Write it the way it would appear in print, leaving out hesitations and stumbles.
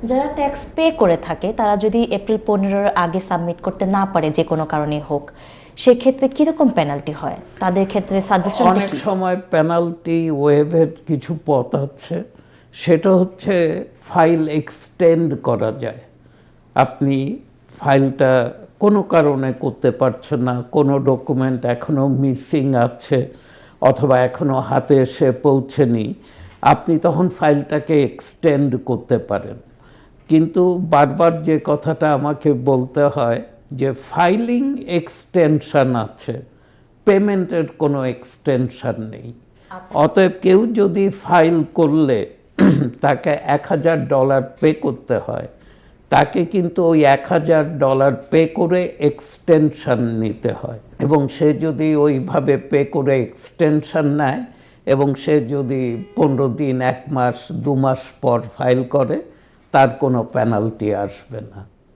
যারা tax pay করে থাকে তারা যদি এপ্রিল 15-র আগে সাবমিট করতে না পারে যে কোনো কারণে হোক, সেক্ষেত্রে কীরকম পেনাল্টি হয় তাদের ক্ষেত্রে? সাজেশন অনেক সময় পেনাল্টি ওয়েভের কিছু পথ আছে। সেটা হচ্ছে ফাইল এক্সটেন্ড করা যায়। আপনি ফাইলটা কোনো কারণে করতে পারছেন না, কোনো ডকুমেন্ট এখনও মিসিং আছে অথবা এখনও হাতে এসে পৌঁছেনি, আপনি তখন ফাইলটাকে এক্সটেন্ড করতে পারেন। কিন্তু বারবার যে কথাটা আমাকে বলতে হয় যে ফাইলিং এক্সটেনশন আছে, পেমেন্টের কোনো এক্সটেনশন নেই। অতএব কেউ যদি ফাইল করলে তাকে $1000 পে করতে হয়, তাকে কিন্তু ওই $1000 পে করে এক্সটেনশন নিতে হয়। এবং সে যদি ওইভাবে পে করে এক্সটেনশন নেয় এবং সে যদি 15 দিন, 1 মাস, 2 মাস পর ফাইল করে, তার কোনো পেনাল্টি আসবে না।